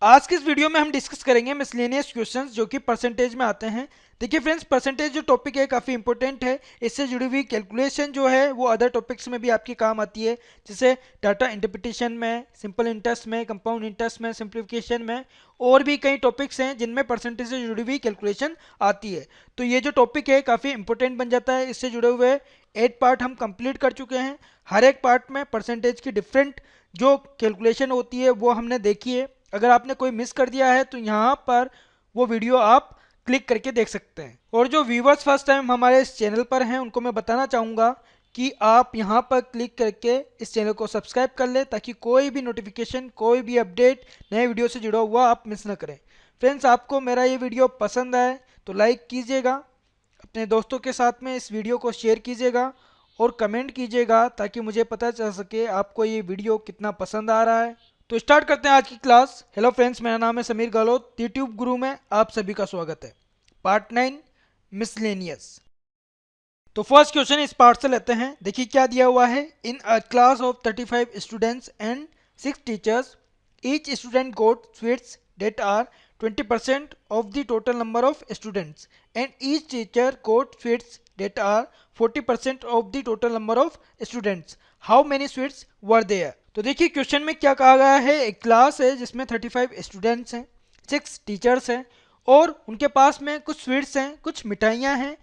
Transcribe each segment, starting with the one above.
आज के इस वीडियो में हम डिस्कस करेंगे मिसलेनियस क्वेश्चंस जो कि परसेंटेज में आते हैं। देखिए फ्रेंड्स, परसेंटेज जो टॉपिक है काफ़ी इंपॉर्टेंट है। इससे जुड़ी हुई कैलकुलेशन जो है वो अदर टॉपिक्स में भी आपकी काम आती है, जैसे डाटा इंटरप्रिटेशन में, सिंपल इंटरेस्ट में, कंपाउंड इंटरेस्ट में, सिंप्लीफिकेशन में, और भी कई टॉपिक्स हैं जिनमें परसेंटेज से जुड़ी हुई कैलकुलेशन आती है। तो ये जो टॉपिक है काफ़ी इंपॉर्टेंट बन जाता है। इससे जुड़े हुए 8 पार्ट हम कंप्लीट कर चुके हैं। हर एक पार्ट में परसेंटेज की डिफरेंट जो कैलकुलेशन होती है वो हमने देखी है। अगर आपने कोई मिस कर दिया है तो यहाँ पर वो वीडियो आप क्लिक करके देख सकते हैं। और जो व्यूवर्स फर्स्ट टाइम हमारे इस चैनल पर हैं उनको मैं बताना चाहूँगा कि आप यहाँ पर क्लिक करके इस चैनल को सब्सक्राइब कर लें, ताकि कोई भी नोटिफिकेशन, कोई भी अपडेट नए वीडियो से जुड़ा हुआ आप मिस ना करें। फ्रेंड्स, आपको मेरा ये वीडियो पसंद आए तो लाइक कीजिएगा, अपने दोस्तों के साथ में इस वीडियो को शेयर कीजिएगा और कमेंट कीजिएगा, ताकि मुझे पता चल सके आपको ये वीडियो कितना पसंद आ रहा है। तो स्टार्ट करते हैं आज की क्लास। हेलो फ्रेंड्स, मेरा नाम है समीर गहलोत। यूट्यूब गुरु में आप सभी का स्वागत है। Part 9 miscellaneous. तो फर्स्ट क्वेश्चन इस पार्ट से लेते हैं। देखिए क्या दिया हुआ है। In a class of 35 students and 6 teachers, each student got sweets that are 20% of the total number of students, and each teacher got sweets that are 40% of the total number of students. How many sweets were there? तो देखिए question में क्या कहा गया है। एक class है जिसमें 35 स्टूडेंट्स हैं, 6 टीचर्स हैं और उनके पास में कुछ स्वीट्स हैं, कुछ मिठाइयाँ हैं।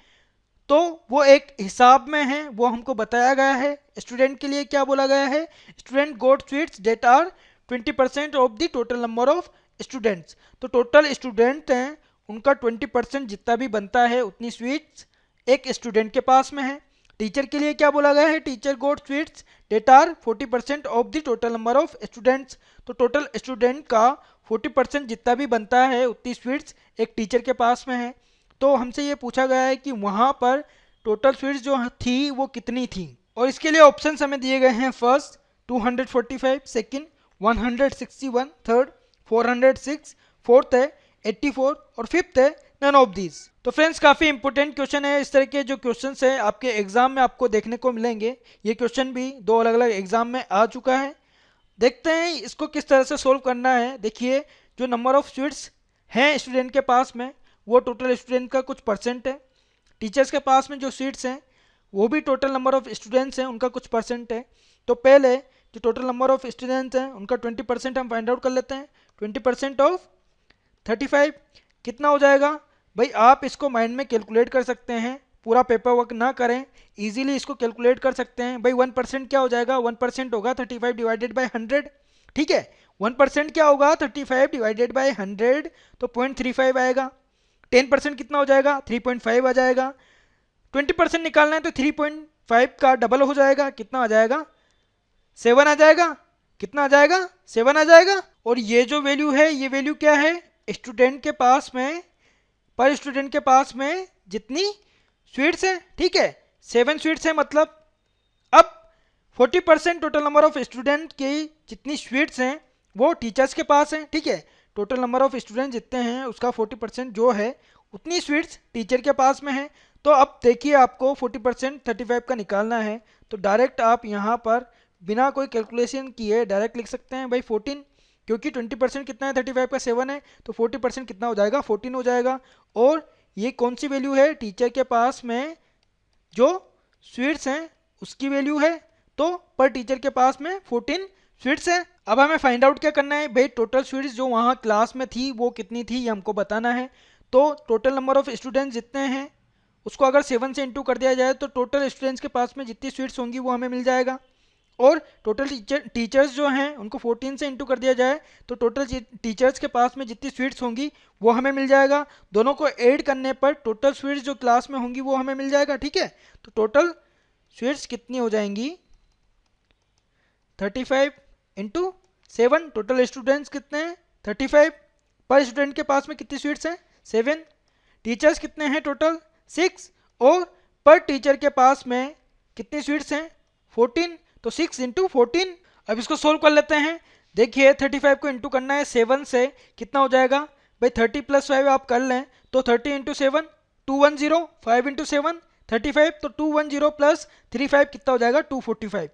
तो वो एक हिसाब में है, वो हमको बताया गया है। स्टूडेंट के लिए क्या बोला गया है, student got sweets that are 20% of the total number of students. तो टोटल स्टूडेंट हैं उनका 20% जितना भी बनता है उतनी स्वीट्स एक स्टूडेंट के पास में है। टीचर के लिए क्या बोला गया है, teacher got sweets that are 40% of the total number of students. तो टोटल स्टूडेंट का 40% जितना भी बनता है उतनी स्वीट्स एक टीचर के पास में है। तो हमसे ये पूछा गया है कि वहाँ पर टोटल स्वीट्स जो थी वो कितनी थी, और इसके लिए ऑप्शंस हमें दिए गए हैं। फर्स्ट 245, सेकंड 161, थर्ड 406, फोर्थ है 84 और फिफ्थ है नन ऑफ दीज। तो फ्रेंड्स, काफ़ी इंपॉर्टेंट क्वेश्चन है। इस तरह के जो क्वेश्चंस है आपके एग्जाम में आपको देखने को मिलेंगे। ये क्वेश्चन भी 2 अलग अलग एग्जाम में आ चुका है। देखते हैं इसको किस तरह से सोल्व करना है। देखिए, जो नंबर ऑफ स्वीट्स हैं स्टूडेंट के पास में वो टोटल स्टूडेंट का कुछ परसेंट है। टीचर्स के पास में जो सीट्स हैं वो भी टोटल नंबर ऑफ स्टूडेंट्स हैं उनका कुछ परसेंट है। तो पहले जो टोटल नंबर ऑफ स्टूडेंट्स हैं उनका 20% हम फाइंड आउट कर लेते हैं। 20% ऑफ 35 कितना हो जाएगा भाई, आप इसको माइंड में कैलकुलेट कर सकते हैं, पूरा पेपर वर्क ना करें, इजीली इसको कैलकुलेट कर सकते हैं। भाई 1% क्या हो जाएगा, 1% होगा 35 डिवाइडेड बाई 100। ठीक है, 1% क्या होगा, 35 डिवाइडेड बाई 100, तो 0.35 आएगा। 10% कितना हो जाएगा, 3.5 आ जाएगा। 20% निकालना है तो 3.5 का डबल हो जाएगा, कितना आ जाएगा, 7 आ जाएगा। कितना आ जाएगा, 7 आ जाएगा। और ये जो वैल्यू है, ये वैल्यू क्या है, स्टूडेंट के पास में, पर स्टूडेंट के पास में जितनी स्वीट्स है। ठीक है, 7 स्वीट्स है, मतलब अब 40% टोटल नंबर ऑफ स्टूडेंट की जितनी स्वीट्स हैं वो टीचर्स के पास हैं। ठीक है, टोटल नंबर ऑफ स्टूडेंट जितने हैं उसका 40% जो है उतनी स्वीट्स टीचर के पास में है। तो अब देखिए, आपको 40% 35 का निकालना है, तो डायरेक्ट आप यहाँ पर बिना कोई कैलकुलेशन किए डायरेक्ट लिख सकते हैं भाई 14, क्योंकि 20% कितना है, 35 का 7 है, तो 40% कितना हो जाएगा, 14 हो जाएगा। और ये कौन सी वैल्यू है, टीचर के पास में जो स्वीट्स हैं उसकी वैल्यू है। तो पर टीचर के पास में 14 स्वीट्स है। अब हमें फाइंड आउट क्या करना है भाई, टोटल स्वीट्स जो वहाँ क्लास में थी वो कितनी थी ये हमको बताना है। तो टोटल नंबर ऑफ स्टूडेंट्स जितने हैं उसको अगर 7 से इंटू कर दिया जाए तो टोटल स्टूडेंट्स के पास में जितनी स्वीट्स होंगी वो हमें मिल जाएगा। और टोटल टीचर्स जो हैं उनको 14 से इंटू कर दिया जाए तो टोटल टीचर्स के पास में जितनी स्वीट्स होंगी वो हमें मिल जाएगा। दोनों को ऐड करने पर टोटल स्वीट्स जो क्लास में होंगी वो हमें मिल जाएगा। ठीक है, तो टोटल स्वीट्स कितनी हो जाएंगी, 35 इंटू 7। टोटल स्टूडेंट्स कितने हैं, 35, पर स्टूडेंट के पास में कितनी स्वीट्स हैं, 7। टीचर्स कितने हैं, टोटल 6, और पर टीचर के पास में कितनी स्वीट्स हैं, 14। तो 6 इंटू 14। अब इसको सोल्व कर लेते हैं। देखिए 35 को इंटू करना है 7 से, कितना हो जाएगा भाई, 30 + 5 आप कर लें तो 30 इंटू 7 210, 5 इंटू 7 35, तो 210 प्लस 35 कितना हो जाएगा, 245।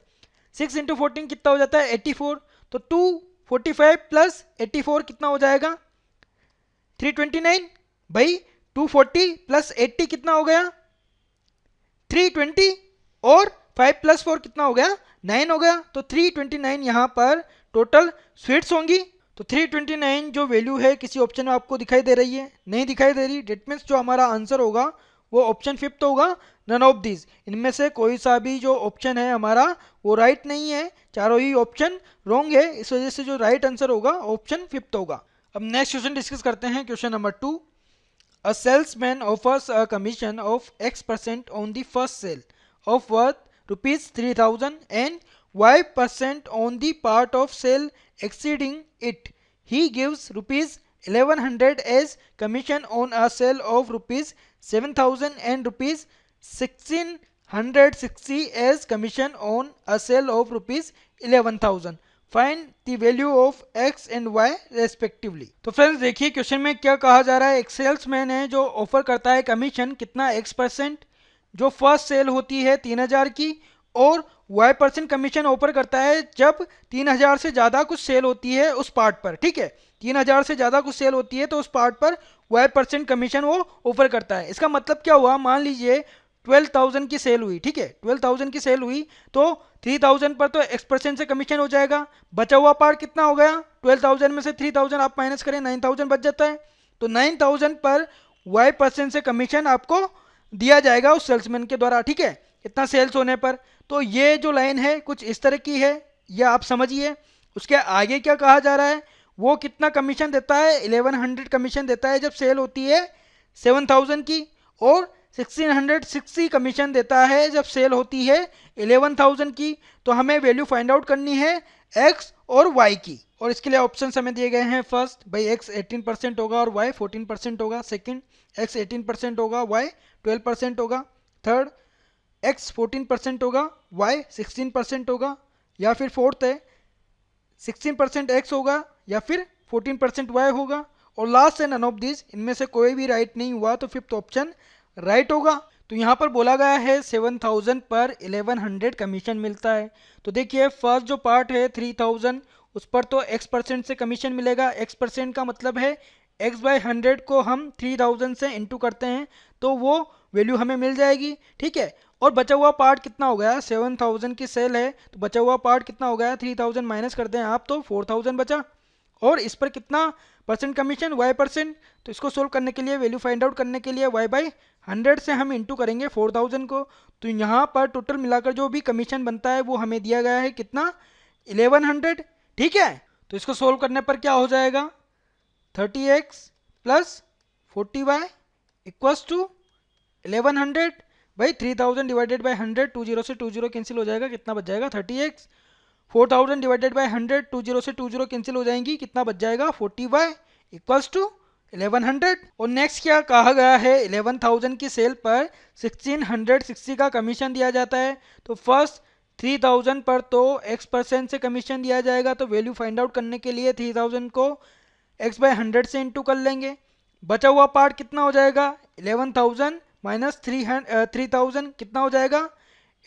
6 इंटू 14 कितना हो जाता है, 84। तो 245 प्लस 84 कितना हो जाएगा 329। भाई 240 प्लस 80 कितना हो गया 320 और 5 प्लस 4 कितना हो गया 9 हो गया। तो 329 यहाँ पर टोटल स्वीट्स होंगी। तो 329 जो वैल्यू है किसी ऑप्शन में आपको दिखाई दे रही है, नहीं दिखाई दे रही, डेट मीन्स जो हमारा आंसर होगा वो ऑप्शन फिफ्थ होगा, नन ऑफ दिस, इनमें से कोई सा भी जो ऑप्शन है हमारा वो राइट नहीं है, चारों ही ऑप्शन रॉन्ग है, इस वजह से जो राइट आंसर होगा ऑप्शन फिफ्थ होगा। अब नेक्स्ट क्वेश्चन डिस्कस करते हैं, question number 2। A salesman offers a commission of X% on the first sale of worth rupees 3000 and Y% on the part of sale exceeding it. He gives rupees 1100 as commission on a sale of rupees 7000 and rupees 1660 as commission on a sale of rupees 11,000. Find the value of x and y respectively. तो friends देखिए question में क्या कहा जा रहा है, एक salesman है जो ऑफर करता है कमीशन कितना X% जो फर्स्ट सेल होती है 3000 की, और Y% कमीशन ऑफर करता है जब 3000 से ज़्यादा कुछ सेल होती है उस पार्ट पर। ठीक है, 3000 से ज़्यादा कुछ सेल होती है तो उस पार्ट पर Y% कमीशन वो ऑफर करता है। इसका मतलब क्या हुआ, मान लीजिए 12,000 की सेल हुई, ठीक है 12,000 की सेल हुई तो 3,000 पर तो X% से कमीशन हो जाएगा, बचा हुआ पार्ट कितना हो गया 12,000 में से 3,000 आप माइनस करें 9,000 बच जाता है, तो 9,000 पर Y% से कमीशन आपको दिया जाएगा उस सेल्समैन के द्वारा। ठीक है, इतना सेल्स होने पर। तो ये जो लाइन है कुछ इस तरह की है, ये आप समझिए। उसके आगे क्या कहा जा रहा है, वो कितना कमीशन देता है 1100 कमीशन देता है जब सेल होती है 7,000 की, और 1660 कमीशन देता है जब सेल होती है 11,000 की। तो हमें वैल्यू फाइंड आउट करनी है x और y की, और इसके लिए ऑप्शंस हमें दिए गए हैं। फर्स्ट भाई x 18% होगा और y 14% होगा, सेकंड x 18% होगा y 12% होगा, थर्ड x 14% होगा y 16% होगा, या फिर फोर्थ है 16% x होगा या फिर 14% y होगा, और लास्ट है नन ऑफ दिस, इनमें से कोई भी राइट नहीं हुआ तो फिफ्थ ऑप्शन राइट होगा। तो यहाँ पर बोला गया है 7,000 पर 1100 कमीशन मिलता है। तो देखिए फर्स्ट जो पार्ट है 3,000 उस पर तो X% से कमीशन मिलेगा। X% का मतलब है X/100 को हम 3,000 से इंटू करते हैं तो वो वैल्यू हमें मिल जाएगी। ठीक है, और बचा हुआ पार्ट कितना हो गया 7,000 की सेल है तो बचा हुआ पार्ट कितना हो गया 3,000 माइनस कर दें आप तो 4,000 बचा, और इस पर कितना परसेंट कमीशन Y%। तो इसको सोल्व करने के लिए वैल्यू फाइंड आउट करने के लिए Y/100 से हम इंटू करेंगे 4,000 को। तो यहाँ पर टोटल मिलाकर जो भी कमीशन बनता है वो हमें दिया गया है कितना 1100। ठीक है, तो इसको सोल्व करने पर क्या हो जाएगा 30x plus 40y equals to 1100। भाई 3,000 डिवाइडेड बाई 100, 20 से 20 कैंसिल हो जाएगा, कितना बच जाएगा 30x। 4,000 डिवाइडेड बाई 100, 20 से 20 कैंसिल हो जाएंगी, कितना बच जाएगा 40y इक्वल्स टू 1100। और नेक्स्ट क्या कहा गया है 11,000 की सेल पर 1660 का कमीशन दिया जाता है। तो फर्स्ट 3,000 पर तो X% से कमीशन दिया जाएगा, तो वैल्यू फाइंड आउट करने के लिए 3,000 को X/100 से इंटू कर लेंगे। बचा हुआ पार्ट कितना हो जाएगा 11,000 माइनस 3,000 कितना हो जाएगा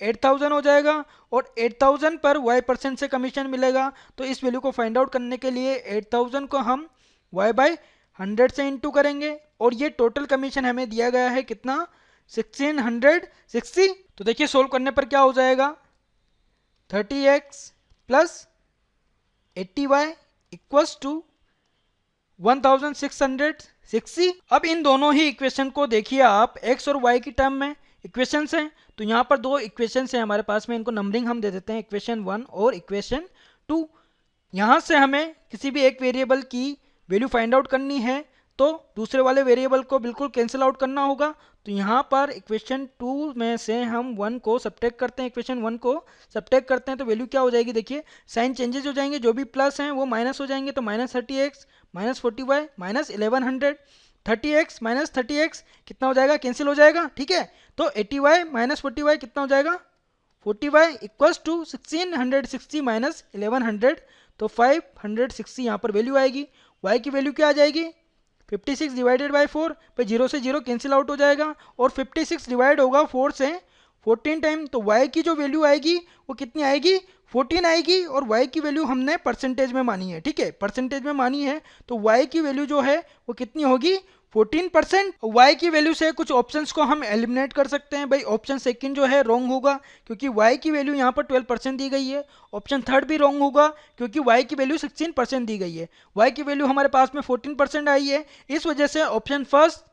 8,000 हो जाएगा, और 8,000 पर Y% से कमीशन मिलेगा। तो इस वैल्यू को फाइंड आउट करने के लिए 8,000 को हम Y/100 से इंटू करेंगे, और ये टोटल कमीशन हमें दिया गया है कितना 1660। तो देखिए सोल्व करने पर क्या हो जाएगा 30x plus 80y equals to 1660। अब इन दोनों ही इक्वेशन को देखिए आप x और y की टर्म में इक्वेशंस हैं। तो यहाँ पर दो इक्वेशंस हैं हमारे पास में, इनको नंबरिंग हम दे देते हैं इक्वेशन 1 और इक्वेशन 2। यहाँ से हमें किसी भी एक वेरिएबल की वैल्यू फाइंड आउट करनी है तो दूसरे वाले वेरिएबल को बिल्कुल कैंसिल आउट करना होगा। तो यहाँ पर इक्वेशन 2 में से हम 1 को सब्ट्रैक्ट करते हैं, इक्वेशन 1 को सब्ट्रैक्ट करते हैं तो वैल्यू क्या हो जाएगी, देखिए साइन चेंजेस हो जाएंगे, जो भी प्लस हैं वो माइनस हो जाएंगे। तो minus 30x minus 40y minus 1100, 30x minus 30x कितना हो जाएगा कैंसिल हो जाएगा। ठीक है, तो 80y माइनस 40y कितना हो जाएगा 40y इक्वल्स टू 1660 माइनस 1100, तो 560 यहाँ पर वैल्यू आएगी। y की वैल्यू क्या आ जाएगी 56 डिवाइडेड बाई 4, पे 0 से 0 कैंसिल आउट हो जाएगा, और 56 डिवाइड होगा 4 से, 14 टाइम, तो y की जो वैल्यू आएगी वो कितनी आएगी, 14 आएगी, और y की वैल्यू हमने परसेंटेज में मानी है, ठीक है, परसेंटेज में मानी है, तो y की वैल्यू जो है वो कितनी होगी, 14%। y की वैल्यू से कुछ ऑप्शंस को हम एलिमिनेट कर सकते हैं। भाई ऑप्शन सेकंड जो है रॉन्ग होगा क्योंकि y की वैल्यू यहाँ पर 12% दी गई है। ऑप्शन थर्ड भी रॉन्ग होगा क्योंकि y की वैल्यू 16% दी गई है। y की वैल्यू हमारे पास में 14% आई है, इस वजह से ऑप्शन फर्स्ट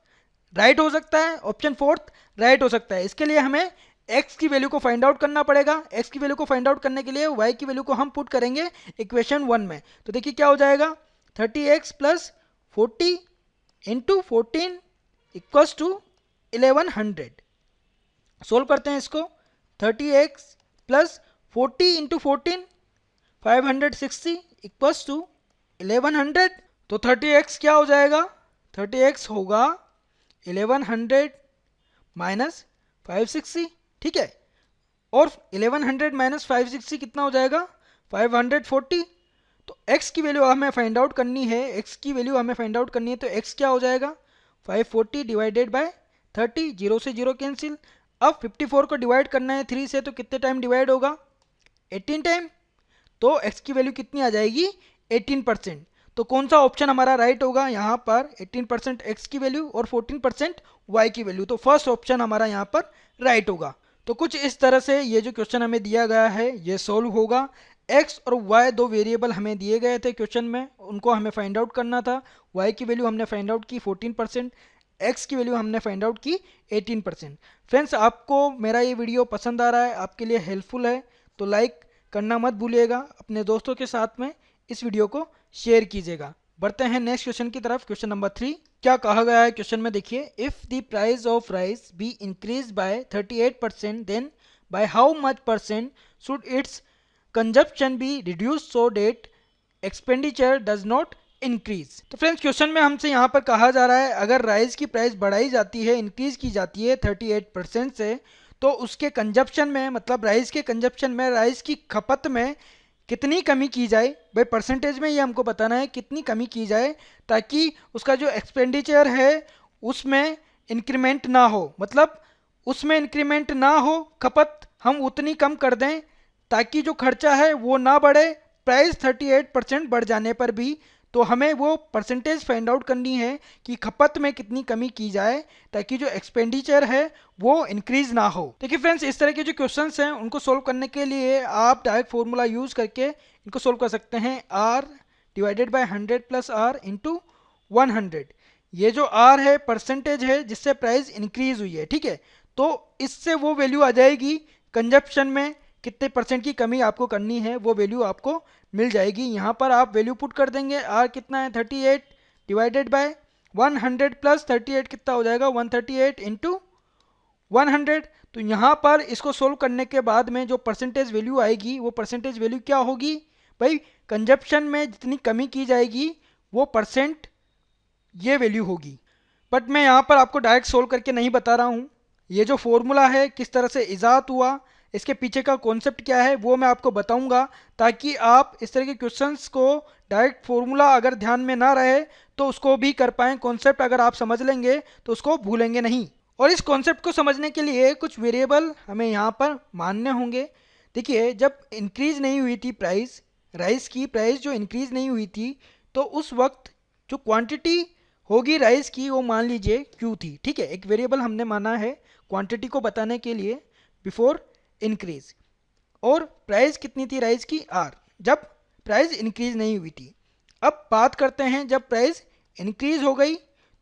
राइट हो सकता है, ऑप्शन फोर्थ राइट हो सकता है। इसके लिए हमें x की वैल्यू को फाइंड आउट करना पड़ेगा। x की वैल्यू को फाइंड आउट करने के लिए y की वैल्यू को हम पुट करेंगे इक्वेशन 1 में। तो देखिए क्या हो जाएगा, 30x plus 40 into 14 equals to 1100। Solve करते हैं इसको, 30x plus 40 into 14 560 equals to 1100। तो 30x क्या हो जाएगा, 30x होगा 1100 माइनस 560, ठीक है, और 1100 माइनस 560 कितना हो जाएगा, 540। तो x की वैल्यू हमें फाइंड आउट करनी है, x की वैल्यू हमें फाइंड आउट करनी है, तो x क्या हो जाएगा, 540 डिवाइडेड बाय 30, 0 से 0 कैंसिल। अब 54 को डिवाइड करना है 3 से, तो कितने टाइम डिवाइड होगा, 18 टाइम। तो x की वैल्यू कितनी आ जाएगी, 18%। तो कौन सा ऑप्शन हमारा राइट होगा यहाँ पर, 18% x की वैल्यू और 14% y की वैल्यू, तो फर्स्ट ऑप्शन हमारा यहाँ पर राइट होगा। तो कुछ इस तरह से ये जो क्वेश्चन हमें दिया गया है ये सॉल्व होगा। x और y दो वेरिएबल हमें दिए गए थे क्वेश्चन में, उनको हमें फाइंड आउट करना था। y की वैल्यू हमने फाइंड आउट की 14%, x की वैल्यू हमने फाइंड आउट की 18%। फ्रेंड्स आपको मेरा ये वीडियो पसंद आ रहा है, आपके लिए हेल्पफुल है, तो लाइक करना मत भूलिएगा, अपने दोस्तों के साथ में इस वीडियो को शेयर कीजिएगा। बढ़ते हैं नेक्स्ट क्वेश्चन की तरफ। क्वेश्चन नंबर 3 क्या कहा गया है क्वेश्चन में, देखिए, if the price of rice be increase by 38% then by how much percent should its consumption be reduce so that expenditure does not increase. तो फ्रेंड्स क्वेश्चन में हमसे यहाँ पर कहा जा रहा है अगर राइस की प्राइस बढ़ाई जाती है, इंक्रीज की जाती है 38% से, तो उसके कंजप्शन में, मतलब राइस के कंजप्शन में, राइस की खपत में कितनी कमी की जाए। भाई परसेंटेज में ये हमको बताना है कितनी कमी की जाए ताकि उसका जो एक्सपेंडिचर है उसमें इंक्रीमेंट ना हो, मतलब उसमें इंक्रीमेंट ना हो, खपत हम उतनी कम कर दें ताकि जो खर्चा है वो ना बढ़े। प्राइस 38% बढ़ जाने पर भी तो हमें वो परसेंटेज फाइंड आउट करनी है कि खपत में कितनी कमी की जाए ताकि जो एक्सपेंडिचर है वो इंक्रीज ना हो। देखिए फ्रेंड्स इस तरह के जो क्वेश्चंस हैं उनको सोल्व करने के लिए आप डायरेक्ट फॉर्मूला यूज करके इनको सोल्व कर सकते हैं। r divided by 100 plus r into 100। ये जो r है परसेंटेज है जिससे प्राइस इंक्रीज हुई है, ठीक है, तो इससे वो वैल्यू आ जाएगी कंजप्शन में कितने परसेंट की कमी आपको करनी है, वो वैल्यू आपको मिल जाएगी। यहाँ पर आप वैल्यू पुट कर देंगे, r कितना है 38 डिवाइडेड बाय 100 प्लस 38 कितना हो जाएगा 138 इंटू 100। तो यहाँ पर इसको सोल्व करने के बाद में जो परसेंटेज वैल्यू आएगी वो परसेंटेज वैल्यू क्या होगी, भाई कंजप्शन में जितनी कमी की जाएगी वो परसेंट ये वैल्यू होगी। बट मैं यहाँ पर आपको डायरेक्ट सोल्व करके नहीं बता रहा हूँ, ये जो फॉर्मूला है किस तरह से इजाद हुआ, इसके पीछे का कॉन्सेप्ट क्या है वो मैं आपको बताऊंगा ताकि आप इस तरह के क्वेश्चंस को डायरेक्ट फॉर्मूला अगर ध्यान में ना रहे तो उसको भी कर पाएँ। कॉन्सेप्ट अगर आप समझ लेंगे तो उसको भूलेंगे नहीं। और इस कॉन्सेप्ट को समझने के लिए कुछ वेरिएबल हमें यहाँ पर मानने होंगे। देखिए जब इंक्रीज नहीं हुई थी प्राइस, राइस की प्राइस जो इंक्रीज नहीं हुई थी, तो उस वक्त जो क्वांटिटी होगी राइस की वो मान लीजिए Q थी, ठीक है, एक वेरिएबल हमने माना है क्वांटिटी को बताने के लिए बिफोर इंक्रीज। और प्राइस कितनी थी राइस की R, जब प्राइस इंक्रीज नहीं हुई थी। अब बात करते हैं जब प्राइस इंक्रीज हो गई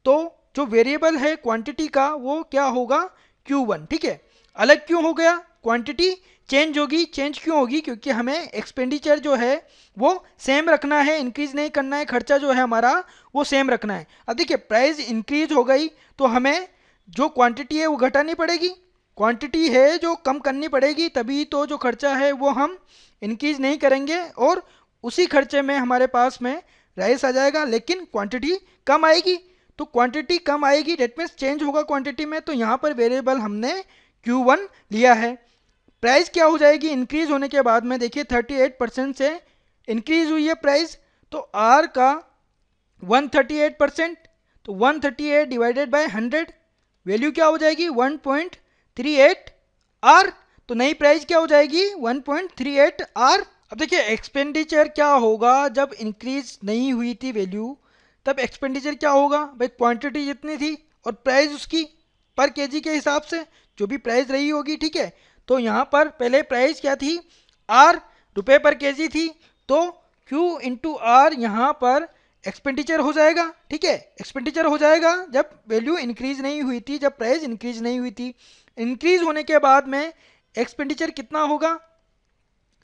तो जो वेरिएबल है क्वांटिटी का वो क्या होगा Q1, ठीक है। अलग क्यों हो गया, क्वांटिटी चेंज होगी, चेंज क्यों होगी, क्योंकि हमें एक्सपेंडिचर जो है वो सेम रखना है, इंक्रीज नहीं करना है, खर्चा जो है हमारा वो सेम रखना है। अब देखिए प्राइस इंक्रीज हो गई तो हमें जो क्वांटिटी है वो घटानी पड़ेगी, क्वांटिटी है जो कम करनी पड़ेगी, तभी तो जो खर्चा है वो हम इंक्रीज नहीं करेंगे और उसी खर्चे में हमारे पास में राइस आ जाएगा, लेकिन क्वांटिटी कम आएगी। तो क्वांटिटी कम आएगी डेट मीन्स चेंज होगा क्वांटिटी में, तो यहाँ पर वेरिएबल हमने Q1 लिया है। प्राइस क्या हो जाएगी इंक्रीज होने के बाद में, देखिए 38% से इंक्रीज हुई है प्राइस, तो R का 138%, तो 138 डिवाइडेड बाय 100 वैल्यू क्या हो जाएगी 1.38 आर, तो नई प्राइस क्या हो जाएगी 1.38 आर। अब देखिए एक्सपेंडिचर क्या होगा जब इंक्रीज नहीं हुई थी वैल्यू, तब एक्सपेंडिचर क्या होगा भाई, क्वांटिटी जितनी थी और प्राइस उसकी पर केजी के हिसाब से जो भी प्राइस रही होगी, ठीक है। तो यहाँ पर पहले प्राइस क्या थी, आर रुपये पर केजी थी, तो क्यू इंटू आर यहाँ पर एक्सपेंडिचर हो जाएगा, ठीक है। एक्सपेंडिचर हो जाएगा जब वैल्यू इंक्रीज नहीं हुई थी, जब प्राइस इंक्रीज नहीं हुई थी। इंक्रीज होने के बाद में एक्सपेंडिचर कितना होगा,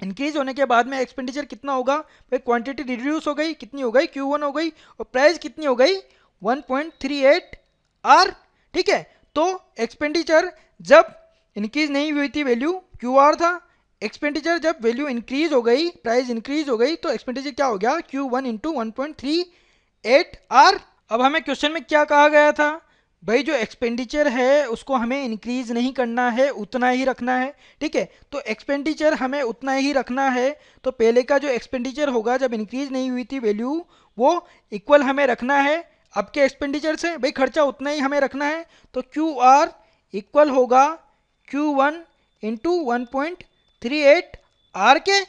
इंक्रीज होने के बाद में एक्सपेंडिचर कितना होगा भाई, क्वांटिटी रिड्यूस हो गई, कितनी हो गई Q1 हो गई, और प्राइस कितनी हो गई 1.38 आर, ठीक है। तो एक्सपेंडिचर जब इंक्रीज नहीं हुई थी वैल्यू QR था, एक्सपेंडिचर जब वैल्यू इंक्रीज हो गई, प्राइस इंक्रीज हो गई, तो एक्सपेंडिचर क्या हो गया Q1 इंटू 1.38 आर। अब हमें क्वेश्चन में क्या कहा गया था भाई, जो एक्सपेंडिचर है उसको हमें इंक्रीज नहीं करना है, उतना ही रखना है, ठीक है। तो एक्सपेंडिचर हमें उतना ही रखना है, तो पहले का जो एक्सपेंडिचर होगा जब इंक्रीज नहीं हुई थी वैल्यू, वो इक्वल हमें रखना है अब के एक्सपेंडिचर से, भाई खर्चा उतना ही हमें रखना है। तो क्यू आर इक्वल होगा Q1 इंटू 1.38 आर के।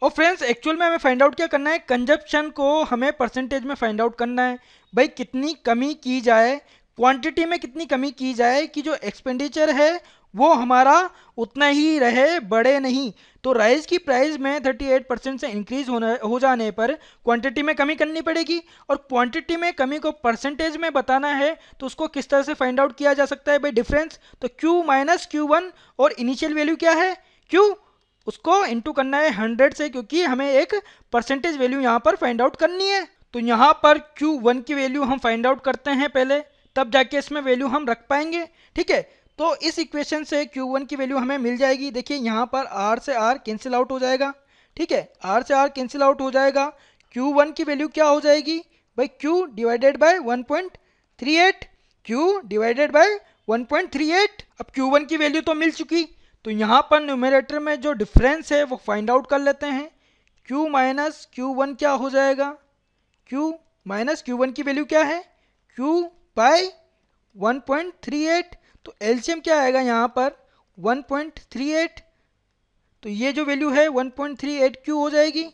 और फ्रेंड्स एक्चुअल में हमें फाइंड आउट क्या करना है, कंजप्शन को हमें परसेंटेज में फाइंड आउट करना है, भाई कितनी कमी की जाए, क्वांटिटी में कितनी कमी की जाए कि जो एक्सपेंडिचर है वो हमारा उतना ही रहे, बढ़े नहीं। तो राइस की प्राइस में 38% से इंक्रीज हो जाने पर क्वांटिटी में कमी करनी पड़ेगी, और क्वांटिटी में कमी को परसेंटेज में बताना है तो उसको किस तरह से फाइंड आउट किया जा सकता है भाई, डिफरेंस। तो Q माइनस Q1 और इनिशियल वैल्यू क्या है Q, उसको इंटू करना है 100 से, क्योंकि हमें एक परसेंटेज वैल्यू यहाँ पर फाइंड आउट करनी है। तो यहाँ पर Q1 की वैल्यू हम फाइंड आउट करते हैं पहले, तब जाके इसमें वैल्यू हम रख पाएंगे, ठीक है। तो इस इक्वेशन से Q1 की वैल्यू हमें मिल जाएगी। देखिए यहाँ पर R से R कैंसिल आउट हो जाएगा, ठीक है, R से R कैंसिल आउट हो जाएगा। Q1 की वैल्यू क्या हो जाएगी भाई, Q divided by 1.38, Q divided by 1.38। अब Q1 की वैल्यू तो मिल चुकी, तो यहाँ पर न्यूमरेटर में जो डिफरेंस है वो फाइंड आउट कर लेते हैं। Q माइनस Q1 क्या हो जाएगा, Q माइनस Q1 की वैल्यू क्या है Q बाय 1.38, तो एलसीएम क्या आएगा यहाँ पर 1.38, तो ये जो वैल्यू है 1.38 Q हो जाएगी,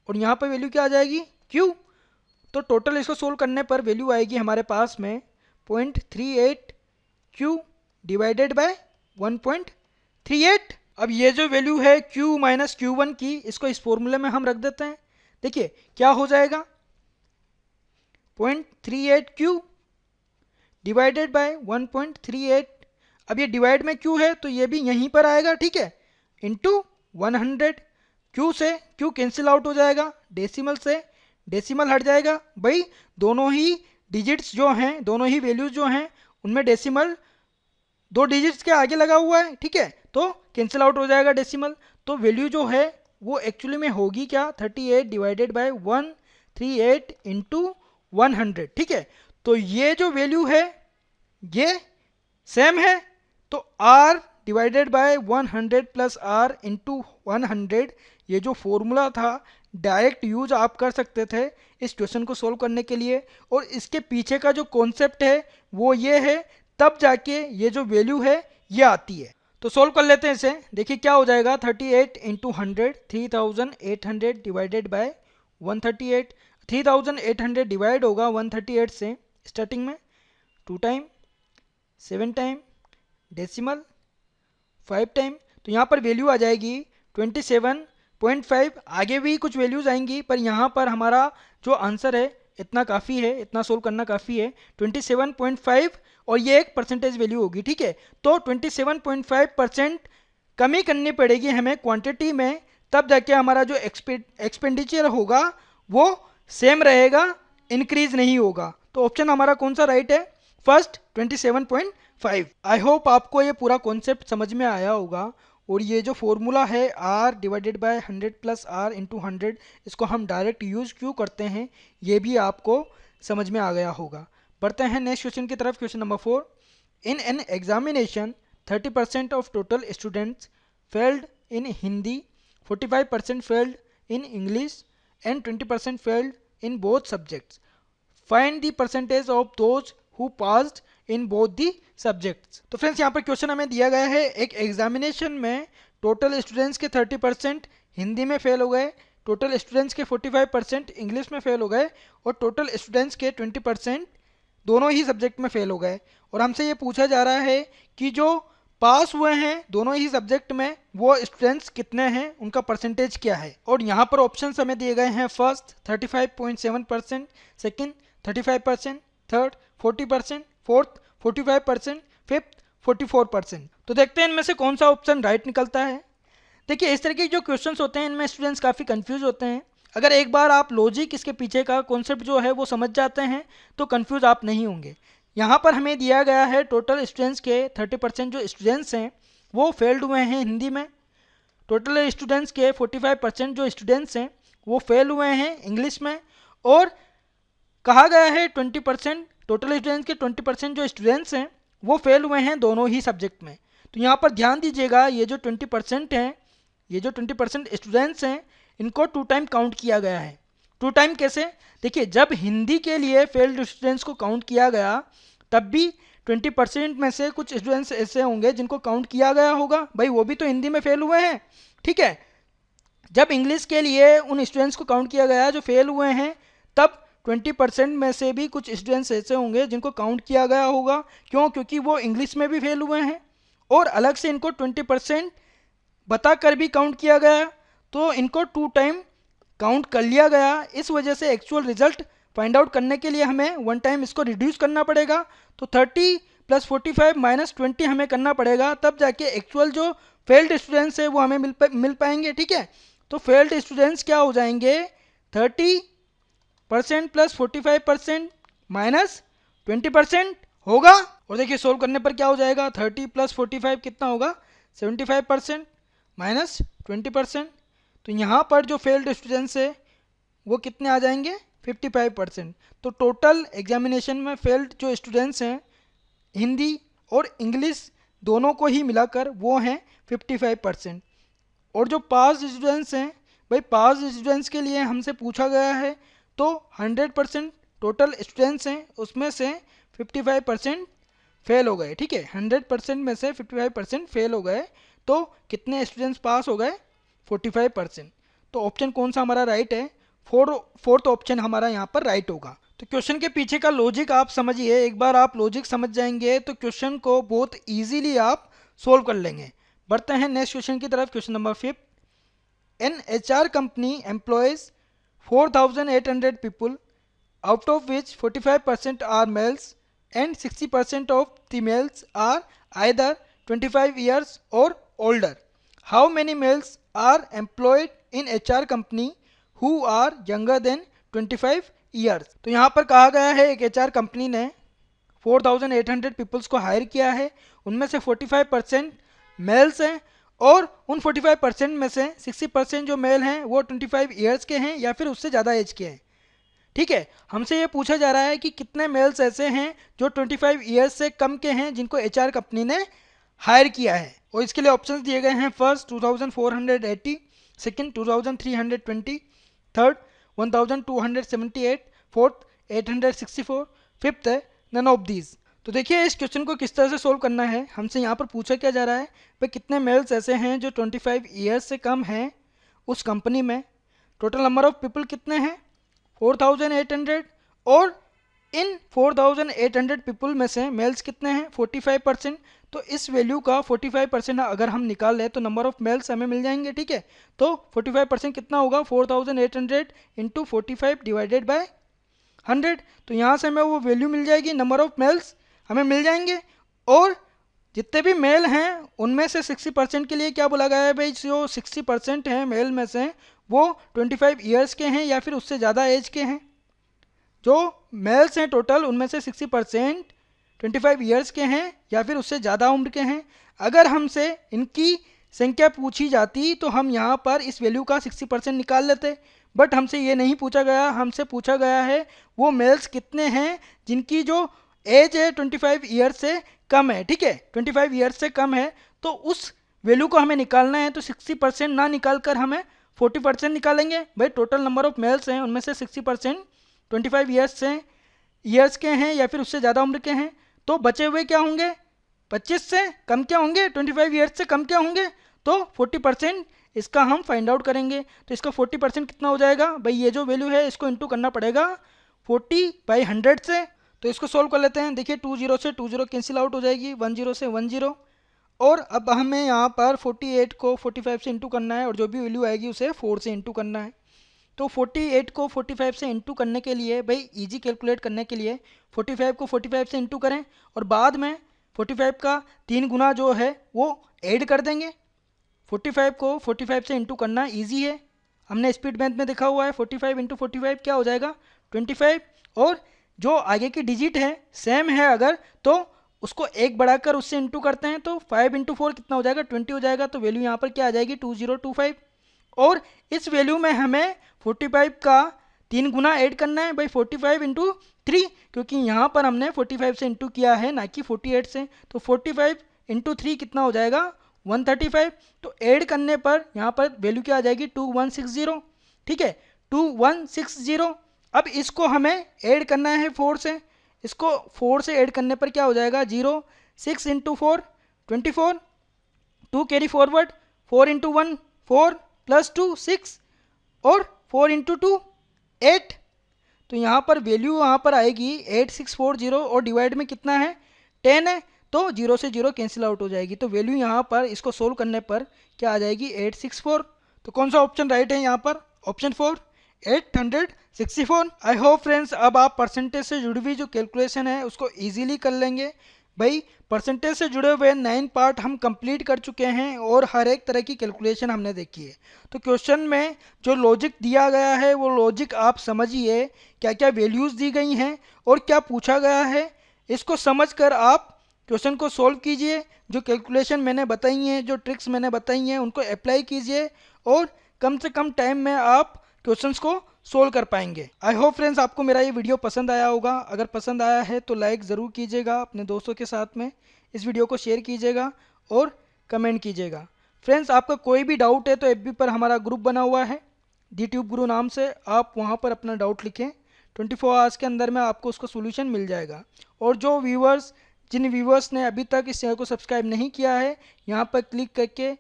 और यहाँ पर वैल्यू क्या आ जाएगी Q। तो टोटल इसको सोल्व करने पर वैल्यू आएगी हमारे पास में 0.38 Q डिवाइडेड बाय 1.38। अब ये जो वैल्यू है Q माइनस Q1 की, इसको इस फॉर्मूले में हम रख देते हैं। देखिए क्या हो जाएगा 0.38 Q डिवाइडेड बाय 1.38, अब ये डिवाइड में Q है तो ये भी यहीं पर आएगा, ठीक है, इंटू 100। Q से Q कैंसिल आउट हो जाएगा, डेसिमल से डेसिमल हट जाएगा, भाई दोनों ही डिजिट्स जो हैं, दोनों ही वैल्यूज जो हैं उनमें डेसिमल 2 डिजिट्स के आगे लगा हुआ है, ठीक है, तो कैंसिल आउट हो जाएगा डेसिमल। तो वैल्यू जो है वो एक्चुअली में होगी क्या 38 डिवाइडेड बाय 138 इंटू 100, ठीक है। तो ये जो वैल्यू है ये सेम है, तो R divided by 100 plus R into 100, ये जो फॉर्मूला था डायरेक्ट यूज आप कर सकते थे इस क्वेश्चन को सोल्व करने के लिए, और इसके पीछे का जो कॉन्सेप्ट है वो ये है, तब जाके ये जो वैल्यू है ये आती है। तो सोल्व कर लेते हैं इसे। देखिए क्या हो जाएगा 38 इंटू 100, 3800 डिवाइडेड बाय 138, 3800 डिवाइड होगा 138 से, स्टार्टिंग में 2 टाइम 7 टाइम डेसिमल 5 टाइम, तो यहाँ पर वैल्यू आ जाएगी 27.5। आगे भी कुछ वैल्यूज आएंगी, पर यहाँ पर हमारा जो आंसर है इतना काफ़ी है, इतना सोल्व करना काफ़ी है 27.5, और ये एक परसेंटेज वैल्यू होगी, ठीक है। तो 27.5% कमी करनी पड़ेगी हमें क्वांटिटी में, तब जाके हमारा जो एक्सपेंडिचर होगा वो सेम रहेगा, इंक्रीज नहीं होगा। तो ऑप्शन हमारा कौन सा राइट है, फर्स्ट 27.5। आई होप आपको ये पूरा कॉन्सेप्ट समझ में आया होगा, और ये जो फॉर्मूला है R divided by 100 plus R into 100, इसको हम डायरेक्ट यूज क्यों करते हैं ये भी आपको समझ में आ गया होगा। बढ़ते हैं नेक्स्ट क्वेश्चन की तरफ। Question number 4, in an examination 30% of total students failed in Hindi, 45% failed in English and 20% failed in both subjects. Find the percentage of those who passed in both the subjects. तो friends यहाँ पर question हमें दिया गया है, एक examination में total students के 30% हिंदी में फेल हो गए, टोटल स्टूडेंट्स के 45% इंग्लिश में फेल हो गए और टोटल स्टूडेंट्स के 20% दोनों ही सब्जेक्ट में फेल हो गए। और हमसे ये पूछा जा रहा है कि जो पास हुए हैं दोनों ही सब्जेक्ट में वो स्टूडेंट्स कितने हैं, उनका परसेंटेज क्या है। और यहाँ पर ऑप्शंस हमें दिए गए हैं, first 35.7%, second 35%, third 40%, fourth 45%, fifth 44%। तो देखते हैं इनमें से कौन सा ऑप्शन राइट निकलता है। देखिए इस तरीके के जो क्वेश्चंस होते हैं इनमें स्टूडेंट्स काफ़ी कंफ्यूज होते हैं। अगर एक बार आप लॉजिक इसके पीछे का कॉन्सेप्ट जो है वो समझ जाते हैं तो कंफ्यूज आप नहीं होंगे। यहाँ पर हमें दिया गया है टोटल स्टूडेंट्स के 30% जो स्टूडेंट्स हैं वो फेल्ड हुए हैं हिंदी में, टोटल स्टूडेंट्स के 45% जो स्टूडेंट्स हैं वो फेल हुए हैं इंग्लिश में, और कहा गया है 20% टोटल स्टूडेंट्स के 20% जो स्टूडेंट्स हैं वो फेल हुए हैं दोनों ही सब्जेक्ट में। तो यहाँ पर ध्यान दीजिएगा, ये जो 20% हैं, ये जो 20% स्टूडेंट्स हैं इनको 2 टाइम काउंट किया गया है। 2 टाइम कैसे? देखिए जब हिंदी के लिए फेल्ड स्टूडेंट्स को काउंट किया गया तब भी 20% में से कुछ स्टूडेंट्स ऐसे होंगे जिनको काउंट किया गया होगा, भाई वो भी तो हिंदी में फेल हुए हैं, ठीक है। जब इंग्लिश के लिए उन स्टूडेंट्स को काउंट किया गया जो फेल हुए हैं तब 20% में से भी कुछ स्टूडेंट्स ऐसे होंगे जिनको काउंट किया गया होगा। क्यों? क्योंकि वो इंग्लिश में भी फेल हुए हैं और अलग से इनको 20% बता कर भी काउंट किया गया, तो इनको 2 टाइम काउंट कर लिया गया। इस वजह से एक्चुअल रिजल्ट फाइंड आउट करने के लिए हमें 1 टाइम इसको रिड्यूस करना पड़ेगा। तो 30 + 45 - 20 हमें करना पड़ेगा, तब जाके एक्चुअल जो फेल्ड स्टूडेंट्स है वो हमें मिल पाएंगे, ठीक है। तो फेल्ड स्टूडेंट्स क्या हो जाएंगे, 30% + 45% - 20% होगा। और देखिए सोल्व करने पर क्या हो जाएगा, 30 + 45 कितना होगा, 75% - 20%। तो यहाँ पर जो फेल्ड स्टूडेंट्स है वो कितने आ जाएंगे, 55%। तो टोटल एग्जामिनेशन में फेल्ड जो स्टूडेंट्स हैं हिंदी और इंग्लिश दोनों को ही मिलाकर वो हैं 55%। और जो पास स्टूडेंट्स हैं, भाई पास स्टूडेंट्स के लिए हमसे पूछा गया है तो 100% टोटल स्टूडेंट्स हैं उसमें से 55% फेल हो गए, ठीक है। 100% में से 55% फेल हो गए, तो कितने स्टूडेंट्स पास हो गए, 45%। तो ऑप्शन कौन सा हमारा राइट है, फोर्थ ऑप्शन हमारा यहाँ पर राइट होगा। तो क्वेश्चन के पीछे का लॉजिक आप समझिए, एक बार आप लॉजिक समझ जाएंगे तो क्वेश्चन को बहुत इजीली आप सोल्व कर लेंगे। बढ़ते हैं नेक्स्ट क्वेश्चन की तरफ। Question number 5, an HR company employs 4800 people, out of which 45% are males and 60% of the males are either 25 years or older. How many males are employed in HR company who are younger than 25 years? तो यहाँ पर कहा गया है एक HR company ने 4800 peoples को higher किया है, उनमें से 45% मेल्स हैं और उन 45% में से 60% जो मेल हैं वो 25 ईयर्स के हैं या फिर उससे ज़्यादा एज के हैं, ठीक है। हमसे ये पूछा जा रहा है कि कितने मेल्स ऐसे हैं जो 25 ईयर्स से कम के हैं जिनको HR कंपनी ने हायर किया है। और इसके लिए ऑप्शंस दिए गए हैं, first 2480, second 2320, third 1278, fourth 864, fifth है नन ऑफ दीज। तो देखिए इस क्वेश्चन को किस तरह से सोल्व करना है। हमसे यहाँ पर पूछा क्या जा रहा है, भाई कितने मेल्स ऐसे हैं जो 25 ईयर्स से कम हैं उस कंपनी में, टोटल नंबर ऑफ पीपल कितने हैं 4800, और इन 4800 पीपल में से मेल्स कितने हैं 45%। तो इस वैल्यू का 45% अगर हम निकाल लें तो नंबर ऑफ मेल्स हमें मिल जाएंगे, ठीक है। तो 45% कितना होगा, 4800 इंटू 45 डिवाइडेड बाय 100। तो यहाँ से हमें वो वैल्यू मिल जाएगी, नंबर ऑफ मेल्स हमें मिल जाएंगे। और जितने भी मेल हैं उनमें से 60% के लिए क्या बोला गया है, भाई जो 60% हैं मेल में से वो 25 ईयर्स के हैं या फिर उससे ज़्यादा एज के हैं। जो मेल्स हैं टोटल उनमें से 60% 25 ईयर्स के हैं या फिर उससे ज़्यादा उम्र के हैं। अगर हमसे इनकी संख्या पूछी जाती तो हम यहाँ पर इस वैल्यू का 60% निकाल लेते, बट हमसे ये नहीं पूछा गया। हमसे पूछा गया है वो मेल्स कितने हैं जिनकी जो एज है 25 ईयर्स से कम है, ठीक है। 25 ईयर्स से कम है तो उस वैल्यू को हमें निकालना है। तो 60% ना निकाल कर हमें 40% निकालेंगे। भाई टोटल नंबर ऑफ मेल्स हैं उनमें से 60% 25 ईयर्स के हैं या फिर उससे ज़्यादा उम्र के हैं, तो बचे हुए क्या होंगे, 25 से कम क्या होंगे, 25 ईयर्स से कम क्या होंगे, तो 40% इसका हम फाइंड आउट करेंगे। तो इसका 40% कितना हो जाएगा भाई, ये जो वैल्यू है इसको इंटू करना पड़ेगा 40/100 से। तो इसको सोल्व कर लेते हैं। देखिए 20 से 20 कैंसिल आउट हो जाएगी, 10 से 10, और अब हमें यहाँ पर 48 को 45 से इंटू करना है और जो भी वैल्यू आएगी उसे 4 से इंटू करना है। तो 48 को 45 से इंटू करने के लिए भाई इजी कैलकुलेट करने के लिए 45 को 45 से इंटू करें और बाद में 45 का 3 गुना जो है वो ऐड कर देंगे। 45 को 45 से इंटू करना इजी है, हमने स्पीड मैथ में देखा हुआ है। 45 इंटू 45 क्या हो जाएगा 25, और जो आगे की डिजिट है सेम है अगर तो उसको एक बढ़ाकर उससे इंटू करते हैं, तो 5 इंटू 4 कितना हो जाएगा 20 हो जाएगा। तो वैल्यू यहाँ पर क्या आ जाएगी 2025, और इस वैल्यू में हमें 45 का 3 गुना ऐड करना है भाई 45 इंटू 3, क्योंकि यहाँ पर हमने 45 से इंटू किया है ना कि 48 से। तो 45 इंटू 3 कितना हो जाएगा 135। तो ऐड करने पर यहाँ पर वैल्यू क्या आ जाएगी 2160, ठीक है 2160। अब इसको हमें ऐड करना है 4 से, इसको 4 से ऐड करने पर क्या हो जाएगा 0, 6 into 4 24, 2 carry forward, 4 into 1 4 plus 2 6, और 4 इंटू 2 8। तो यहाँ पर वैल्यू यहाँ पर आएगी 8640, और डिवाइड में कितना है 10 है, तो 0 से 0 कैंसिल आउट हो जाएगी। तो वैल्यू यहाँ पर इसको सोल्व करने पर क्या आ जाएगी 864। तो कौन सा ऑप्शन राइट है यहाँ पर, ऑप्शन 4 864। आई होप फ्रेंड्स अब आप परसेंटेज से जुड़ी हुई जो कैलकुलेशन है उसको ईजिली कर लेंगे। भाई परसेंटेज से जुड़े हुए 9 पार्ट हम कंप्लीट कर चुके हैं और हर एक तरह की कैलकुलेशन हमने देखी है। तो क्वेश्चन में जो लॉजिक दिया गया है वो लॉजिक आप समझिए, क्या क्या वैल्यूज़ दी गई हैं और क्या पूछा गया है, इसको समझकर आप क्वेश्चन को सोल्व कीजिए। जो कैलकुलेशन मैंने बताई हैं, जो ट्रिक्स मैंने बताई हैं उनको अप्लाई कीजिए और कम से कम टाइम में आप क्वेश्चंस को सोल्व कर पाएंगे। आई होप फ्रेंड्स आपको मेरा ये वीडियो पसंद आया होगा। अगर पसंद आया है तो लाइक ज़रूर कीजिएगा, अपने दोस्तों के साथ में इस वीडियो को शेयर कीजिएगा और कमेंट कीजिएगा। फ्रेंड्स आपका कोई भी डाउट है तो एफबी पर हमारा ग्रुप बना हुआ है दी ट्यूब गुरु नाम से, आप वहाँ पर अपना डाउट लिखें, 24 आवर्स के अंदर में आपको उसका सोल्यूशन मिल जाएगा। और जो व्यूवर्स जिन व्यूवर्स ने अभी तक इस चैनल को सब्सक्राइब नहीं किया है, यहाँ पर क्लिक करके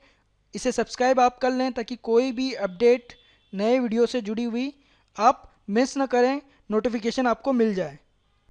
इसे सब्सक्राइब आप कर लें ताकि कोई भी अपडेट नए वीडियो से जुड़ी हुई आप मिस न करें, नोटिफिकेशन आपको मिल जाए।